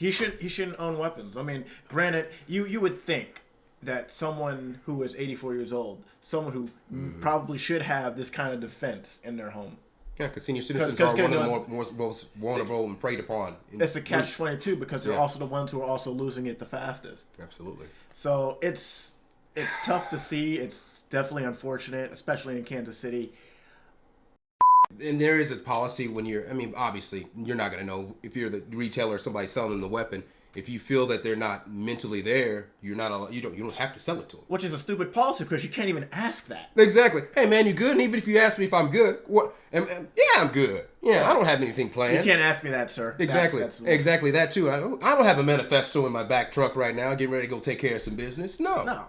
He shouldn't own weapons. I mean, granted, you would think that someone who is 84 years old, someone who probably should have this kind of defense in their home. Yeah, because senior citizens are one of the most vulnerable and preyed upon. It's a catch-22 because they're also the ones who are also losing it the fastest. Absolutely. So it's tough to see. It's definitely unfortunate, especially in Kansas City. And there is a policy when obviously, you're not going to know if you're the retailer or somebody selling them the weapon. If you feel that they're not mentally there, you don't have to sell it to them. Which is a stupid policy because you can't even ask that. Exactly. Hey man, you good? And even if you ask me if I'm good, what? Yeah, I'm good. Yeah, I don't have anything planned. You can't ask me that, sir. Exactly. Exactly that too. I don't have a manifesto in my back truck right now, getting ready to go take care of some business. No.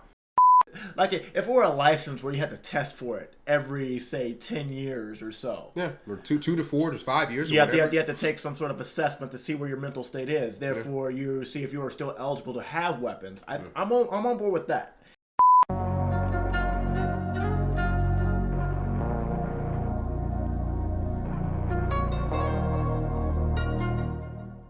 Like if it were a license where you had to test for it every, say, 10 years or so. Yeah, or 2 to 4 to 5 years. You have to take some sort of assessment to see where your mental state is. Therefore, you see if you are still eligible to have weapons. I'm on board with that.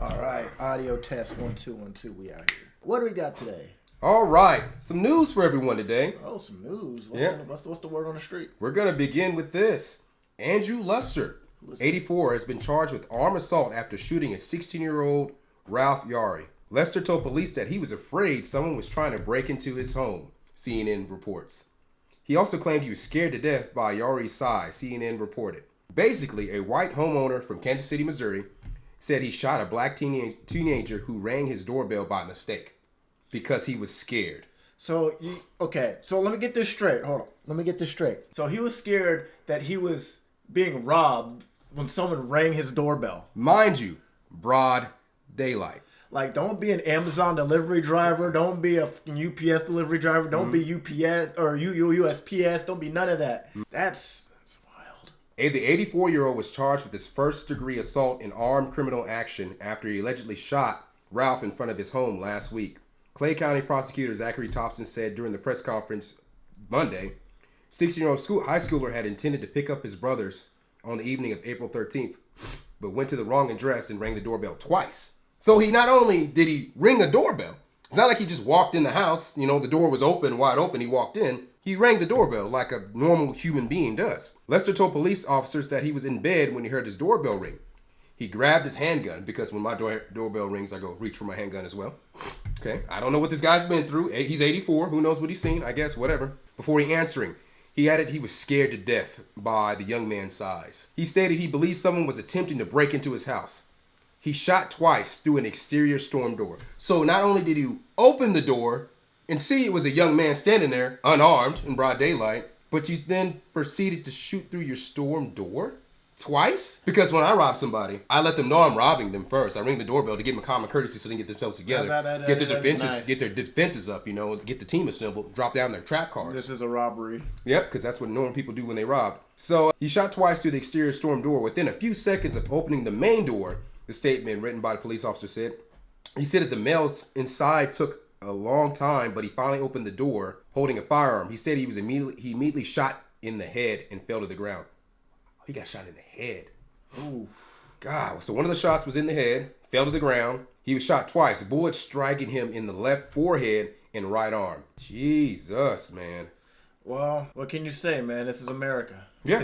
All right, audio test 1 2 1 2. We out here. What do we got today? All right, some news for everyone today. Oh, some news. What's the word on the street? We're going to begin with this. Andrew Lester, 84, has been charged with armed assault after shooting a 16-year-old Ralph Yari. Lester told police that he was afraid someone was trying to break into his home, CNN reports. He also claimed he was scared to death by Yari's size, CNN reported. Basically, a white homeowner from Kansas City, Missouri, said he shot a black teenager who rang his doorbell by mistake. Because he was scared. So let me get this straight. Hold on. Let me get this straight. So he was scared that he was being robbed when someone rang his doorbell. Mind you, broad daylight. Like, don't be an Amazon delivery driver. Don't be a UPS delivery driver. Don't be UPS or USPS. Don't be none of that. That's wild. The 84-year-old was charged with his first-degree assault in armed criminal action after he allegedly shot Ralph in front of his home last week. Clay County prosecutor Zachary Thompson said during the press conference Monday, 16-year-old high schooler had intended to pick up his brothers on the evening of April 13th, but went to the wrong address and rang the doorbell twice. So he not only did he ring a doorbell, it's not like he just walked in the house, the door was wide open, he walked in. He rang the doorbell like a normal human being does. Lester told police officers that he was in bed when he heard his doorbell ring. He grabbed his handgun because when my doorbell rings, I go reach for my handgun as well. Okay, I don't know what this guy's been through. He's 84. Who knows what he's seen? I guess, whatever. Before he answering, he added he was scared to death by the young man's size. He stated he believed someone was attempting to break into his house. He shot twice through an exterior storm door. So not only did he open the door and see it was a young man standing there, unarmed in broad daylight, but you then proceeded to shoot through your storm door? Twice? Because when I rob somebody, I let them know I'm robbing them first. I ring the doorbell to give them a common courtesy so they can get themselves together, get their defenses up, get the team assembled, drop down their trap cards. This is a robbery. Yep, because that's what normal people do when they rob. So he shot twice through the exterior storm door within a few seconds of opening the main door. The statement written by the police officer said. He said that the male inside took a long time, but he finally opened the door holding a firearm. He said he immediately shot in the head and fell to the ground. He got shot in the head. Ooh. God. So one of the shots was in the head, fell to the ground. He was shot twice, bullets striking him in the left forehead and right arm. Jesus, man. Well, what can you say, man? This is America. Yeah.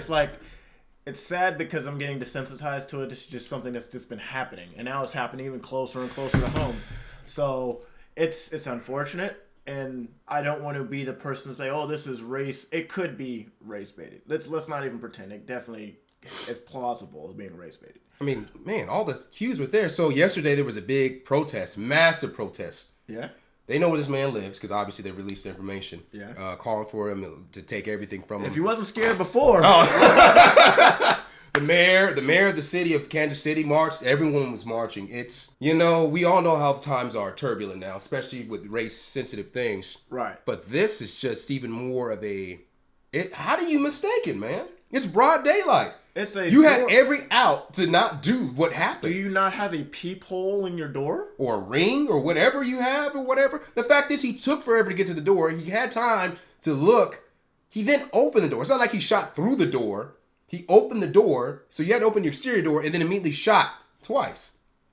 It's sad because I'm getting desensitized to it. This is just something that's just been happening. And now it's happening even closer and closer to home. So it's unfortunate. And I don't want to be the person to say, "Oh, this is race." It could be race baited. Let's not even pretend. It definitely is plausible as being race baited. I mean, man, all the cues were there. So yesterday there was a big protest, massive protest. Yeah. They know where this man lives because obviously they released the information. Yeah. Calling for him to take everything from him. If he wasn't scared before. The mayor of the city of Kansas City marched. Everyone was marching. It's, we all know how times are turbulent now, especially with race-sensitive things. Right. But this is just even more of how do you mistake it, man? It's broad daylight. You had every out to not do what happened. Do you not have a peephole in your door? Or a ring or whatever you have or whatever? The fact is he took forever to get to the door. He had time to look. He then opened the door. It's not like he shot through the door. He opened the door, so you had to open your exterior door and then immediately shot twice.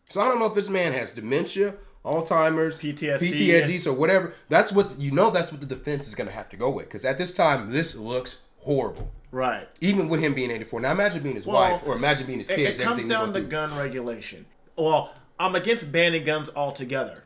So I don't know if this man has dementia, Alzheimer's, PTSD, or whatever. That's what the defense is going to have to go with. Because at this time, this looks horrible. Right. Even with him being 84. Now imagine being his wife, or imagine being his kids. It comes down to gun regulation. Well, I'm against banning guns altogether.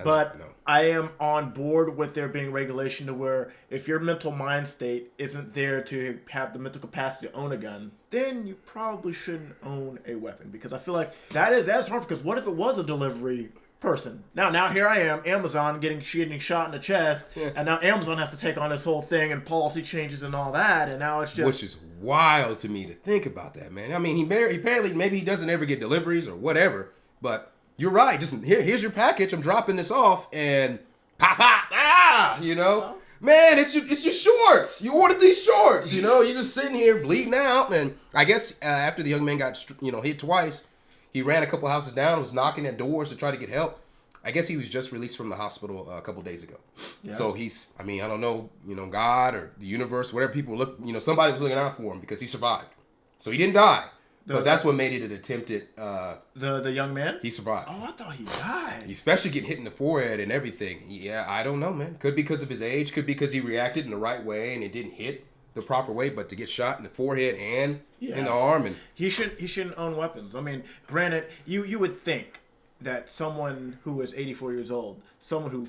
But I am on board with there being regulation to where if your mental mind state isn't there to have the mental capacity to own a gun, then you probably shouldn't own a weapon. Because I feel like that's hard. Because what if it was a delivery person? Now here I am, Amazon getting shot in the chest, and now Amazon has to take on this whole thing and policy changes and all that, and now it's just... Which is wild to me to think about that, man. I mean, he apparently maybe he doesn't ever get deliveries or whatever, but you're right. Just here's your package. I'm dropping this off, and pop, you know? Man, it's your shorts. You ordered these shorts, you know? You're just sitting here bleeding out, and I guess after the young man got hit twice, he ran a couple houses down, was knocking at doors to try to get help. I guess he was just released from the hospital a couple days ago. Yeah. So I don't know, God or the universe, whatever people look, somebody was looking out for him because he survived. So he didn't die. But that's what made it an attempted... The young man? He survived. Oh, I thought he died. Especially getting hit in the forehead and everything. Yeah, I don't know, man. Could be because of his age. Could be because he reacted in the right way and it didn't hit the proper way. But to get shot in the forehead and in the arm... and He shouldn't own weapons. I mean, granted, you would think that someone who is 84 years old, someone who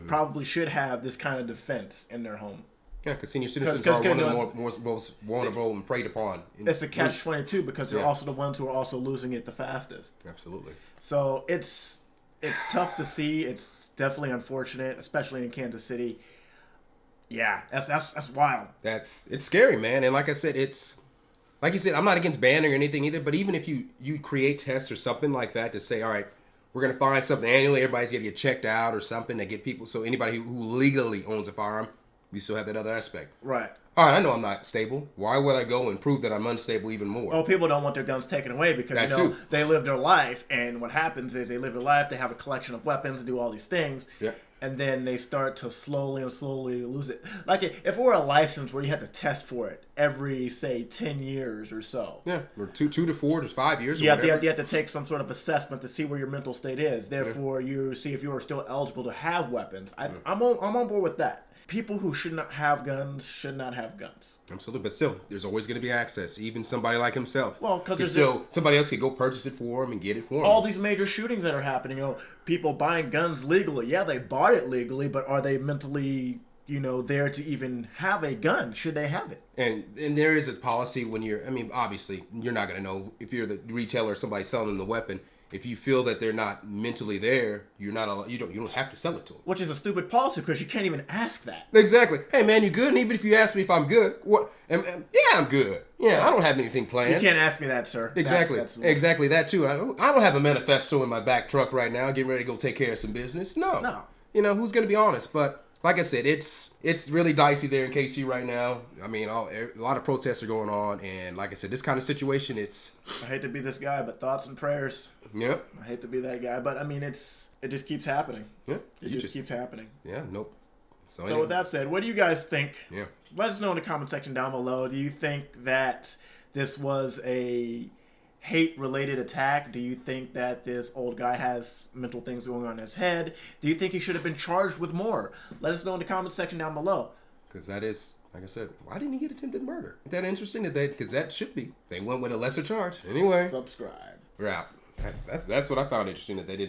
probably should have this kind of defense in their home. Yeah, because senior citizens are one of the most vulnerable and preyed upon. It's a catch-22 because they're also the ones who are also losing it the fastest. Absolutely. So it's tough to see. It's definitely unfortunate, especially in Kansas City. Yeah, that's wild. It's scary, man. And like I said, like you said, I'm not against banning or anything either. But even if you create tests or something like that to say, all right, we're gonna find something annually, everybody's gonna get checked out or something to get people. So anybody who legally owns a firearm. We still have that other aspect. Right. All right, I know I'm not stable. Why would I go and prove that I'm unstable even more? Well, people don't want their guns taken away because, they live their life. And what happens is they live their life, they have a collection of weapons and do all these things. Yeah. And then they start to slowly lose it. Like if it were a license where you had to test for it every, say, 10 years or so. Yeah, or 2 to 4 to 5 years you have to take some sort of assessment to see where your mental state is. Therefore, you see if you are still eligible to have weapons. I'm on board with that. People who should not have guns should not have guns. Absolutely, but still, there's always going to be access. Even somebody like himself. Well, because somebody else could go purchase it for him and get it for him. All these major shootings that are happening, people buying guns legally. Yeah, they bought it legally, but are they mentally, there to even have a gun? Should they have it? And there is a policy when obviously, you're not going to know if you're the retailer or somebody selling them the weapon. If you feel that they're not mentally there, you don't have to sell it to them. Which is a stupid policy because you can't even ask that. Exactly. Hey man, you good? And even if you ask me if I'm good, what? Yeah, I'm good. Yeah, I don't have anything planned. You can't ask me that, sir. Exactly. Exactly that too. I don't have a manifesto in my back truck right now, getting ready to go take care of some business. No. Who's gonna be honest? But like I said, it's really dicey there in KC right now. I mean, a lot of protests are going on, and like I said, this kind of situation, I hate to be this guy, but thoughts and prayers. Yep. I hate to be that guy, but I mean, it just keeps happening. Yeah. It just keeps happening. Yeah. Nope. So anyway. With that said, what do you guys think? Yeah. Let us know in the comment section down below. Do you think that this was a hate-related attack? Do you think that this old guy has mental things going on in his head? Do you think he should have been charged with more? Let us know in the comment section down below. Because that is, like I said, why didn't he get attempted murder? Isn't that interesting? Because that should be. They went with a lesser charge. Anyway. Subscribe. Right. That's what I found interesting, that they didn't.